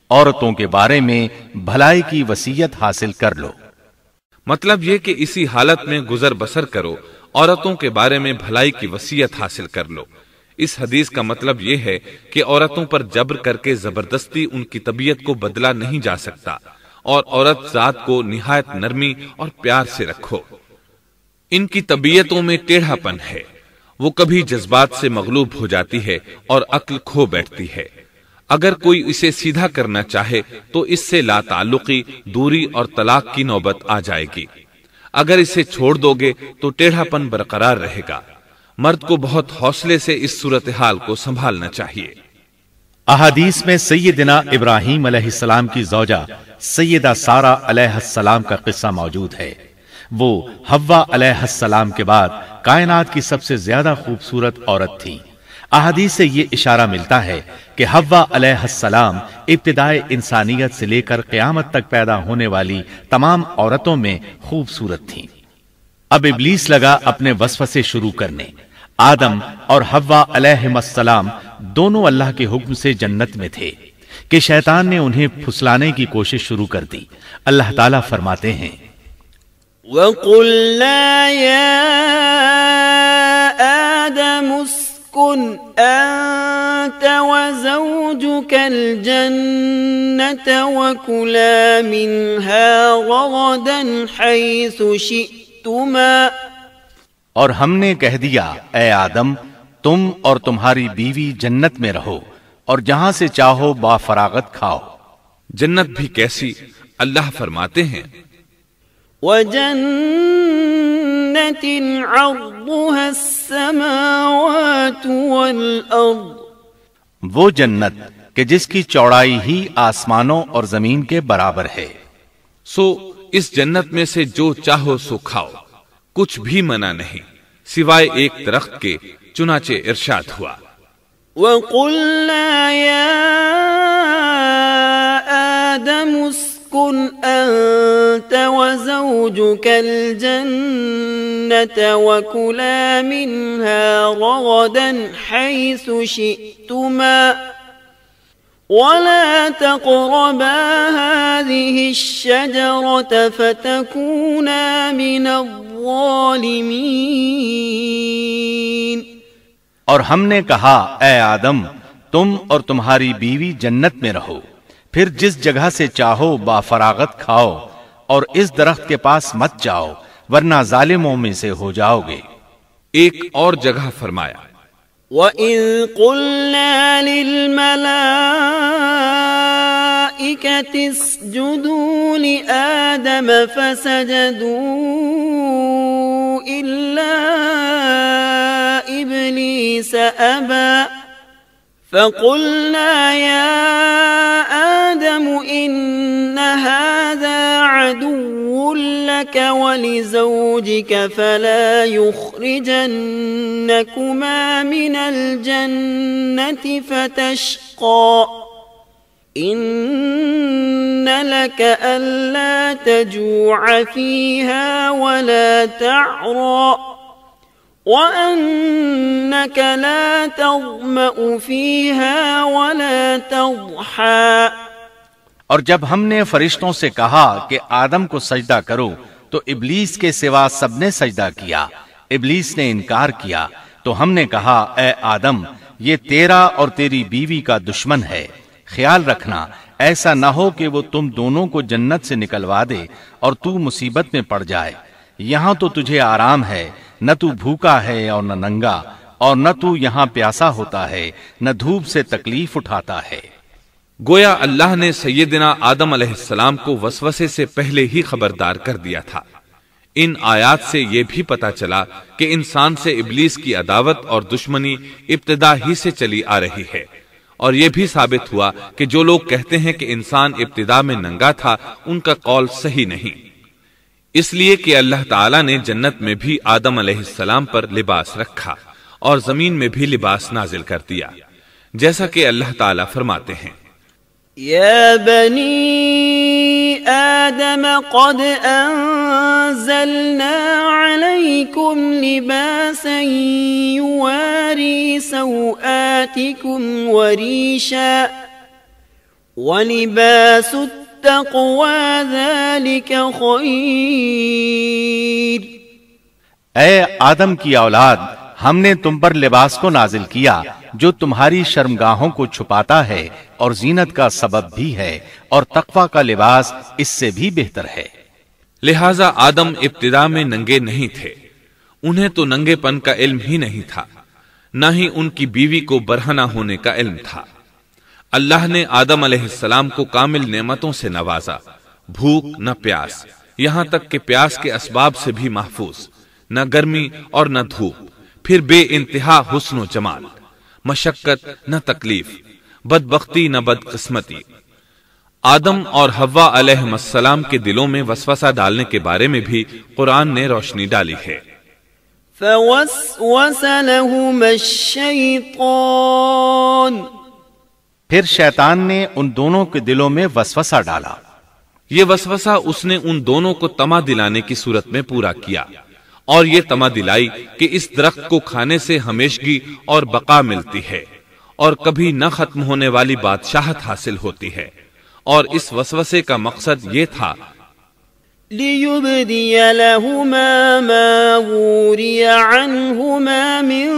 عورتوں کے بارے میں بھلائی کی وصیت حاصل کر لو۔ مطلب یہ کہ اسی حالت میں گزر بسر کرو، عورتوں کے بارے میں بھلائی کی وصیت حاصل کر لو۔ اس حدیث کا مطلب یہ ہے کہ عورتوں پر جبر کر کے زبردستی ان کی طبیعت کو بدلا نہیں جا سکتا، اور عورت ذات کو نہایت نرمی اور پیار سے رکھو۔ ان کی طبیعتوں میں ٹیڑھا پن ہے، وہ کبھی جذبات سے مغلوب ہو جاتی ہے اور عقل کھو بیٹھتی ہے۔ اگر کوئی اسے سیدھا کرنا چاہے تو اس سے لا تعلقی، دوری اور طلاق کی نوبت آ جائے گی۔ اگر اسے چھوڑ دو گے تو ٹیڑھا پن برقرار رہے گا۔ مرد کو بہت حوصلے سے اس صورتحال کو سنبھالنا چاہیے۔ احادیث میں سیدنا ابراہیم علیہ السلام کی زوجہ سیدہ سارہ علیہ السلام کا قصہ موجود ہے۔ وہ حوا علیہ السلام کے بعد کائنات کی سب سے زیادہ خوبصورت عورت تھی۔ احادیث سے یہ اشارہ ملتا ہے کہ حوا علیہ السلام ابتدائے انسانیت سے لے کر قیامت تک پیدا ہونے والی تمام عورتوں میں خوبصورت تھیں۔ اب ابلیس لگا اپنے وسوسے شروع کرنے۔ آدم اور حوا علیہم السلام دونوں اللہ کے حکم سے جنت میں تھے کہ شیطان نے انہیں پھسلانے کی کوشش شروع کر دی۔ اللہ تعالیٰ فرماتے ہیں وَقُلْنَا يَا آدَمُ اسْكُنْ أَنْتَ وَزَوْجُكَ الْجَنَّةَ وَكُلَا مِنْهَا رَغَدًا حَيْثُ شِئْتُمَا۔ اور ہم نے کہہ دیا اے آدم، تم اور تمہاری بیوی جنت میں رہو اور جہاں سے چاہو با فراغت کھاؤ۔ جنت بھی کیسی؟ اللہ فرماتے ہیں وَجَنَّةٍ عَرْضُهَا السَّمَاوَاتُ وَالْأَرْضُ، وہ جنت کہ جس کی چوڑائی ہی آسمانوں اور زمین کے برابر ہے۔ سو اس جنت میں سے جو چاہو سو کھاؤ، کچھ بھی منع نہیں سوائے ایک درخت کے، چنانچہ ارشاد ہوا وَقُلْنَا يَا آدَمُ اسْكُنْ أَنْتَ وَزَوْجُكَ الْجَنَّةَ وَكُلَا مِنْهَا رَغَدًا حَيْثُ شِئْتُمَا وَلَا تَقْرَبَا هَذِهِ الشَّجَرَةَ فَتَكُونَا مِنَ الظَّالِمِينَ۔ اور ہم نے کہا اے آدم تم اور تمہاری بیوی جنت میں رہو، پھر جس جگہ سے چاہو با فراغت کھاؤ، اور اس درخت کے پاس مت جاؤ ورنہ ظالموں میں سے ہو جاؤ گے۔ ایک اور جگہ فرمایا وَإِذْ قُلْنَا لِلْمَلَائِكَةِ اسْجُدُوا لِآدَمَ فَسَجَدُوا إِلَّا إِبْلِيسَ أَبَى فَقُلْنَا يَا آدَمُ إِنَّ هَذَا عَدُوٌّ لَكَ وَلِزَوْجِكَ فَلَا يُخْرِجَنَّكُمَا مِنَ الْجَنَّةِ فَتَشْقَى إِنَّ لَكَ أَلَّا تَجُوعَ فِيهَا وَلَا تَعْرَى وَأَنَّكَ لَا تَظْمَأُ فِيهَا وَلَا تَضْحَى۔ اور جب ہم نے فرشتوں سے کہا کہ آدم کو سجدہ کرو تو ابلیس کے سوا سب نے سجدہ کیا، ابلیس نے انکار کیا، تو ہم نے کہا اے آدم یہ تیرا اور تیری بیوی کا دشمن ہے، خیال رکھنا ایسا نہ ہو کہ وہ تم دونوں کو جنت سے نکلوا دے اور تو مصیبت میں پڑ جائے۔ یہاں تو تجھے آرام ہے، نہ تو بھوکا ہے اور نہ ننگا، اور نہ تو یہاں پیاسا ہوتا ہے، نہ دھوپ سے تکلیف اٹھاتا ہے۔ گویا اللہ نے سیدنا آدم علیہ السلام کو وسوسے سے پہلے ہی خبردار کر دیا تھا۔ ان آیات سے یہ بھی پتا چلا کہ انسان سے ابلیس کی عداوت اور دشمنی ابتدا ہی سے چلی آ رہی ہے، اور یہ بھی ثابت ہوا کہ جو لوگ کہتے ہیں کہ انسان ابتدا میں ننگا تھا ان کا قول صحیح نہیں، اس لیے کہ اللہ تعالیٰ نے جنت میں بھی آدم علیہ السلام پر لباس رکھا اور زمین میں بھی لباس نازل کر دیا، جیسا کہ اللہ تعالیٰ فرماتے ہیں يا بني آدم قد أنزلنا عليكم لباسا يواري سوآتكم وريشا ولباس التقوى ذلك خير۔ اے آدم کی اولاد ہم نے تم پر لباس کو نازل کیا جو تمہاری شرمگاہوں کو چھپاتا ہے اور زینت کا سبب بھی ہے، اور تقوی کا لباس اس سے بھی بہتر ہے۔ لہذا آدم ابتدا میں ننگے نہیں تھے، انہیں تو ننگے پن کا علم ہی نہیں تھا، نہ ہی ان کی بیوی کو برہنہ ہونے کا علم تھا۔ اللہ نے آدم علیہ السلام کو کامل نعمتوں سے نوازا، بھوک نہ پیاس، یہاں تک کہ پیاس کے اسباب سے بھی محفوظ، نہ گرمی اور نہ دھوپ، پھر بے انتہا حسن و جمال، مشقت نہ تکلیف، بدبختی نہ بدقسمتی۔ آدم اور حوا علیہ السلام کے دلوں میں وسوسہ ڈالنے کے بارے میں بھی قرآن نے روشنی ڈالی ہے۔ فوسوس لهما الشیطان، پھر شیطان نے ان دونوں کے دلوں میں وسوسہ ڈالا۔ یہ وسوسہ اس نے ان دونوں کو طمع دلانے کی صورت میں پورا کیا، اور یہ طمع دلائی کہ اس درخت کو کھانے سے ہمیشگی اور بقا ملتی ہے اور کبھی نہ ختم ہونے والی بادشاہت حاصل ہوتی ہے، اور اس وسوسے کا مقصد یہ تھا لِيُبْدِيَ لَهُمَا مَا وُورِيَ عَنْهُمَا مِنْ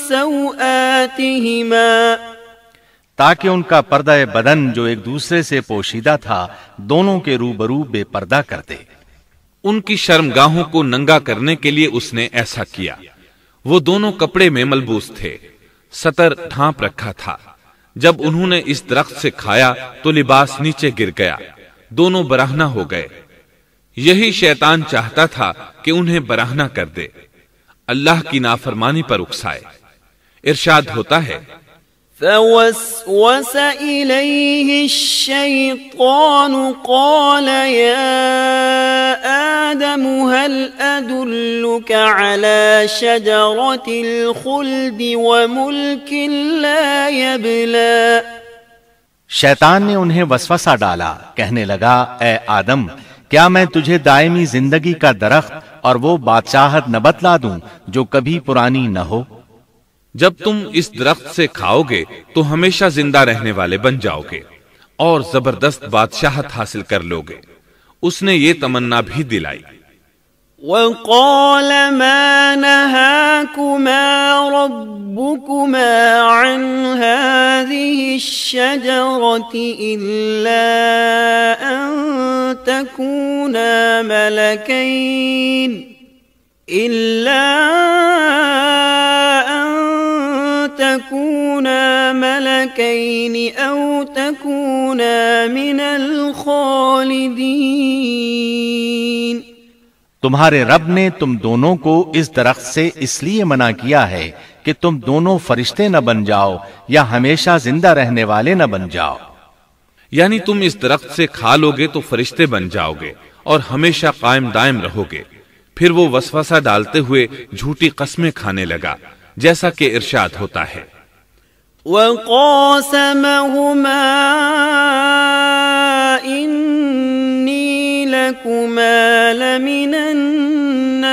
سَوْآتِهِمَا، تاکہ ان کا پردہ بدن جو ایک دوسرے سے پوشیدہ تھا دونوں کے روبرو بے پردہ کر دے۔ ان کی شرمگاہوں کو ننگا کرنے کے لیے اس نے ایسا کیا۔ وہ دونوں کپڑے میں ملبوس تھے، ستر ڈھانپ رکھا تھا۔ جب انہوں نے اس درخت سے کھایا تو لباس نیچے گر گیا، دونوں براہنہ ہو گئے۔ یہی شیطان چاہتا تھا کہ انہیں براہنہ کر دے، اللہ کی نافرمانی پر اکسائے۔ ارشاد ہوتا ہے فوسوس إليه الشيطان قال يا آدم هل أدلك على شجرة الخلد وملك لا يبلى۔ شیطان نے انہیں وسوسہ ڈالا، کہنے لگا اے آدم کیا میں تجھے دائمی زندگی کا درخت اور وہ بادشاہت نہ بتلا دوں جو کبھی پرانی نہ ہو؟ جب تم اس درخت سے کھاؤ گے تو ہمیشہ زندہ رہنے والے بن جاؤ گے اور زبردست بادشاہت حاصل کر لو گے۔ اس نے یہ تمنا بھی دلائی۔ وقال ما نهاكما ربكما عن هذه الشجرة إلا أن تكونا ملكين أو تكونا من الخالدين۔ تمہارے رب نے تم دونوں کو اس درخت سے اس لیے منع کیا ہے کہ تم دونوں فرشتے نہ بن جاؤ یا ہمیشہ زندہ رہنے والے نہ بن جاؤ۔ یعنی تم اس درخت سے کھا لو گے تو فرشتے بن جاؤ گے اور ہمیشہ قائم دائم رہو گے۔ پھر وہ وسوسہ ڈالتے ہوئے جھوٹی قسمیں کھانے لگا، جیسا کہ ارشاد ہوتا ہے وَقَاسَمَهُمَا إِنِّي لَكُمَا لَمِنَ النَّاصِحِينَ،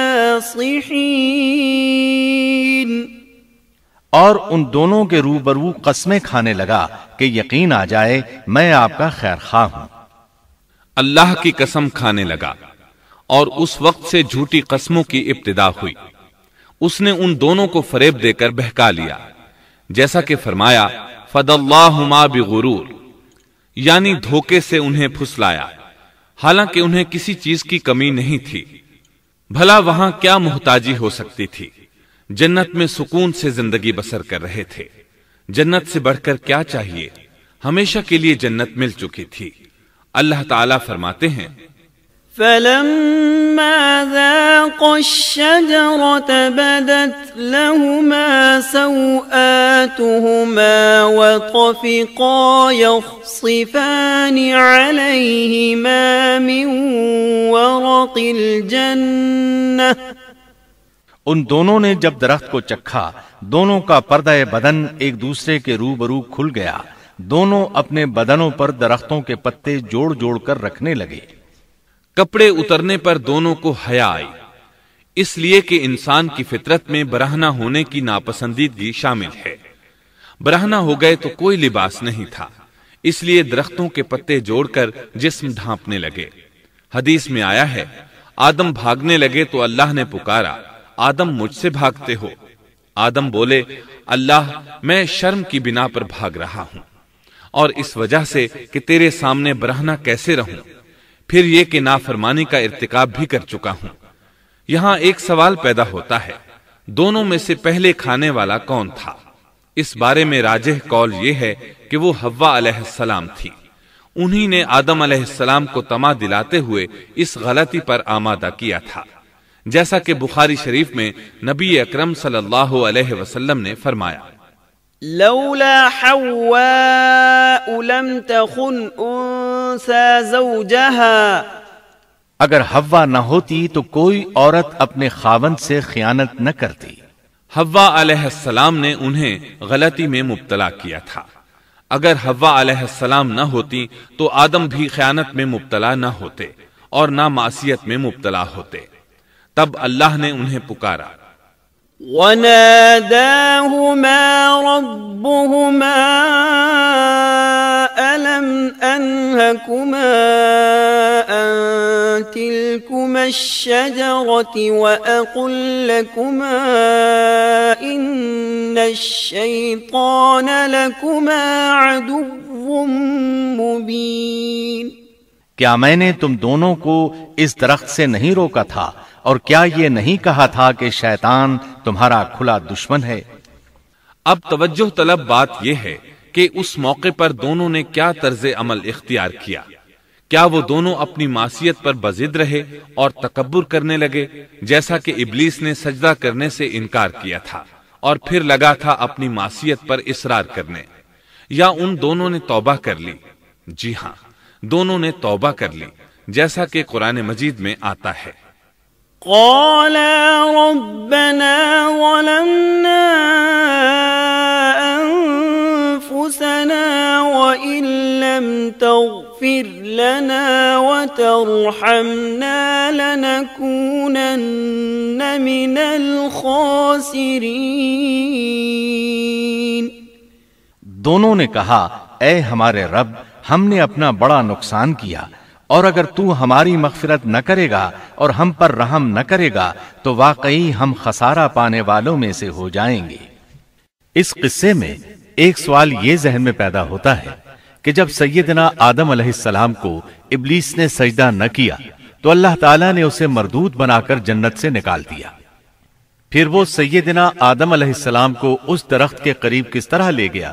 اور ان دونوں کے روبرو قسمیں کھانے لگا کہ یقین آ جائے میں آپ کا خیر خواہ ہوں۔ اللہ کی قسم کھانے لگا اور اس وقت سے جھوٹی قسموں کی ابتدا ہوئی۔ اس نے ان دونوں کو فریب دے کر بہکا لیا، جیسا کہ فرمایا فَدَلَّاهُمَا بِغُرُورٍ، یعنی دھوکے سے انہیں پھسلایا، حالانکہ انہیں کسی چیز کی کمی نہیں تھی۔ بھلا وہاں کیا محتاجی ہو سکتی تھی؟ جنت میں سکون سے زندگی بسر کر رہے تھے، جنت سے بڑھ کر کیا چاہیے؟ ہمیشہ کے لیے جنت مل چکی تھی۔ اللہ تعالیٰ فرماتے ہیں فَلَمَّا ذَاقَا الشَّجَرَةَ بَدَتْ لَهُمَا سَوْآتُهُمَا وَطَفِقَا يَخْصِفَانِ عَلَيْهِمَا مِنْ وَرَقِ الْجَنَّةِ، ان دونوں نے جب درخت کو چکھا دونوں کا پردہ بدن ایک دوسرے کے روبرو کھل گیا، دونوں اپنے بدنوں پر درختوں کے پتے جوڑ جوڑ کر رکھنے لگے۔ کپڑے اترنے پر دونوں کو حیا آئی، اس لیے کہ انسان کی فطرت میں برہنہ ہونے کی ناپسندیدگی شامل ہے۔ برہنہ ہو گئے تو کوئی لباس نہیں تھا، اس لیے درختوں کے پتے جوڑ کر جسم ڈھانپنے لگے۔ حدیث میں آیا ہے آدم بھاگنے لگے تو اللہ نے پکارا آدم مجھ سے بھاگتے ہو؟ آدم بولے اللہ میں شرم کی بنا پر بھاگ رہا ہوں، اور اس وجہ سے کہ تیرے سامنے برہنہ کیسے رہوں، پھر یہ کہ نافرمانی کا ارتکاب بھی کر چکا ہوں۔ یہاں ایک سوال پیدا ہوتا ہے، دونوں میں سے پہلے کھانے والا کون تھا؟ اس بارے میں راجح قول یہ ہے کہ وہ حوا علیہ السلام تھی۔ انہی نے آدم علیہ السلام کو طمع دلاتے ہوئے اس غلطی پر آمادہ کیا تھا، جیسا کہ بخاری شریف میں نبی اکرم صلی اللہ علیہ وسلم نے فرمایا لولا حواء لم تخن انثى زوجها، اگر حوا نہ ہوتی تو کوئی عورت اپنے خاوند سے خیانت نہ کرتی۔ حوا علیہ السلام نے انہیں غلطی میں مبتلا کیا تھا۔ اگر حوا علیہ السلام نہ ہوتی تو آدم بھی خیانت میں مبتلا نہ ہوتے اور نہ معصیت میں مبتلا ہوتے۔ تب اللہ نے انہیں پکارا وَنَادَاهُمَا رَبُّهُمَا أَلَمْ أَنْهَكُمَا أَنْ تِلْكُمَا الشَّجَرَةِ وَأَقُلْ لَكُمَا إِنَّ الشَّيْطَانَ لَكُمَا عَدُوٌّ مُبِينٌ، کیا میں نے تم دونوں کو اس درخت سے نہیں روکا تھا، اور کیا یہ نہیں کہا تھا کہ شیطان تمہارا کھلا دشمن ہے؟ اب توجہ طلب بات یہ ہے کہ اس موقع پر دونوں نے کیا طرز عمل اختیار کیا۔ کیا وہ دونوں اپنی معصیت پر بضد رہے اور تکبر کرنے لگے، جیسا کہ ابلیس نے سجدہ کرنے سے انکار کیا تھا اور پھر لگا تھا اپنی معصیت پر اصرار کرنے، یا ان دونوں نے توبہ کر لی؟ جی ہاں، دونوں نے توبہ کر لی، جیسا کہ قرآن مجید میں آتا ہے۔ قالا ربنا ظلمنا أنفسنا وإن لم تغفر لنا وترحمنا لنكونن من الخاسرين۔ دونوں نے کہا، اے ہمارے رب، ہم نے اپنا بڑا نقصان کیا، اور اگر تو ہماری مغفرت نہ کرے گا اور ہم پر رحم نہ کرے گا تو واقعی ہم خسارہ پانے والوں میں سے ہو جائیں گے۔ اس قصے میں ایک سوال یہ ذہن میں پیدا ہوتا ہے کہ جب سیدنا آدم علیہ السلام کو ابلیس نے سجدہ نہ کیا تو اللہ تعالیٰ نے اسے مردود بنا کر جنت سے نکال دیا، پھر وہ سیدنا آدم علیہ السلام کو اس درخت کے قریب کس طرح لے گیا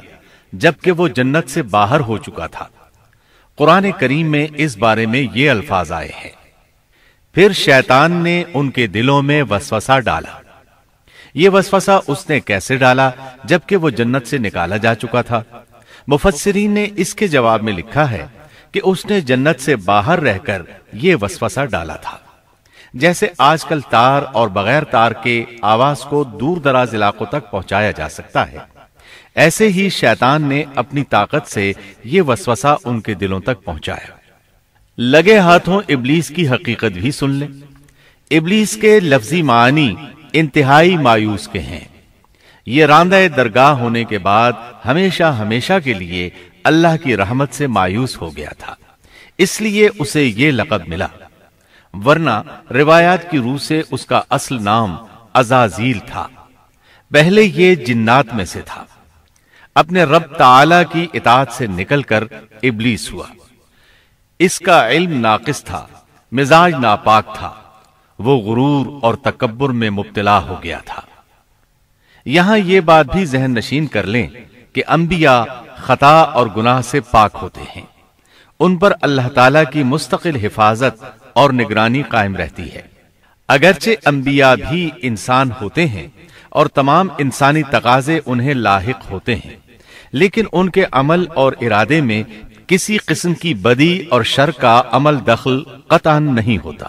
جبکہ وہ جنت سے باہر ہو چکا تھا؟ قرآن کریم میں اس بارے میں یہ الفاظ آئے ہیں، پھر شیطان نے ان کے دلوں میں وسوسہ ڈالا۔ یہ وسوسہ اس نے کیسے ڈالا جبکہ وہ جنت سے نکالا جا چکا تھا؟ مفسرین نے اس کے جواب میں لکھا ہے کہ اس نے جنت سے باہر رہ کر یہ وسوسہ ڈالا تھا۔ جیسے آج کل تار اور بغیر تار کے آواز کو دور دراز علاقوں تک پہنچایا جا سکتا ہے، ایسے ہی شیطان نے اپنی طاقت سے یہ وسوسہ ان کے دلوں تک پہنچایا۔ لگے ہاتھوں ابلیس کی حقیقت بھی سن لیں۔ ابلیس کے لفظی معنی انتہائی مایوس کے ہیں۔ یہ راندہ درگاہ ہونے کے بعد ہمیشہ ہمیشہ کے لیے اللہ کی رحمت سے مایوس ہو گیا تھا، اس لیے اسے یہ لقب ملا، ورنہ روایات کی روح سے اس کا اصل نام عزازیل تھا۔ پہلے یہ جنات میں سے تھا، اپنے رب تعالی کی اطاعت سے نکل کر ابلیس ہوا۔ اس کا علم ناقص تھا، مزاج ناپاک تھا، وہ غرور اور تکبر میں مبتلا ہو گیا تھا۔ یہاں یہ بات بھی ذہن نشین کر لیں کہ انبیاء خطا اور گناہ سے پاک ہوتے ہیں، ان پر اللہ تعالی کی مستقل حفاظت اور نگرانی قائم رہتی ہے۔ اگرچہ انبیاء بھی انسان ہوتے ہیں اور تمام انسانی تقاضے انہیں لاحق ہوتے ہیں، لیکن ان کے عمل اور ارادے میں کسی قسم کی بدی اور شر کا عمل دخل قطعاً نہیں ہوتا۔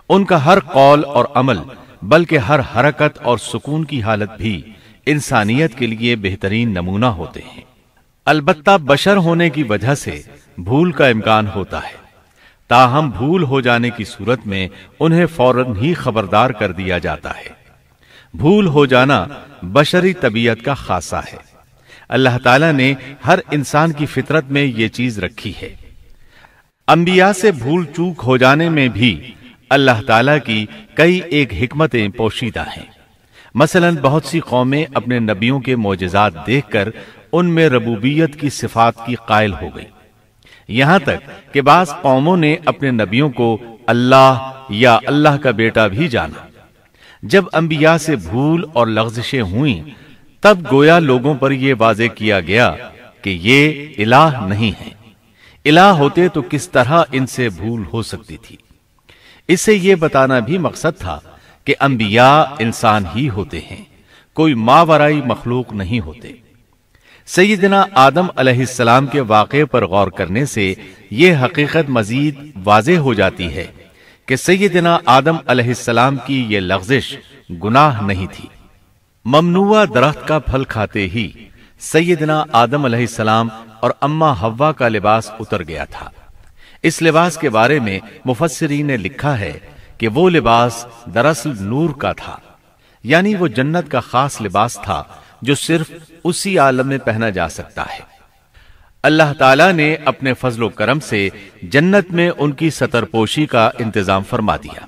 ان کا ہر قول اور عمل بلکہ ہر حرکت اور سکون کی حالت بھی انسانیت کے لیے بہترین نمونہ ہوتے ہیں۔ البتہ بشر ہونے کی وجہ سے بھول کا امکان ہوتا ہے، تاہم بھول ہو جانے کی صورت میں انہیں فوراً ہی خبردار کر دیا جاتا ہے۔ بھول ہو جانا بشری طبیعت کا خاصہ ہے۔ اللہ تعالیٰ نے ہر انسان کی فطرت میں یہ چیز رکھی ہے۔ انبیاء سے بھول چوک ہو جانے میں بھی اللہ تعالیٰ کی کئی ایک حکمتیں پوشیدہ ہیں۔ مثلا بہت سی قومیں اپنے نبیوں کے معجزات دیکھ کر ان میں ربوبیت کی صفات کی قائل ہو گئی، یہاں تک کہ بعض قوموں نے اپنے نبیوں کو اللہ یا اللہ کا بیٹا بھی جانا۔ جب انبیاء سے بھول اور لغزشیں ہوئیں تب گویا لوگوں پر یہ واضح کیا گیا کہ یہ الہ نہیں ہے، الہ ہوتے تو کس طرح ان سے بھول ہو سکتی تھی۔ اس سے یہ بتانا بھی مقصد تھا کہ انبیاء انسان ہی ہوتے ہیں، کوئی ماورائی مخلوق نہیں ہوتے۔ سیدنا آدم علیہ السلام کے واقعے پر غور کرنے سے یہ حقیقت مزید واضح ہو جاتی ہے کہ سیدنا آدم علیہ السلام کی یہ لغزش گناہ نہیں تھی۔ ممنوع درخت کا پھل کھاتے ہی سیدنا آدم علیہ السلام اور اماں حوا کا لباس اتر گیا تھا۔ اس لباس کے بارے میں مفسرین نے لکھا ہے کہ وہ لباس دراصل نور کا تھا، یعنی وہ جنت کا خاص لباس تھا جو صرف اسی عالم میں پہنا جا سکتا ہے۔ اللہ تعالیٰ نے اپنے فضل و کرم سے جنت میں ان کی ستر پوشی کا انتظام فرما دیا۔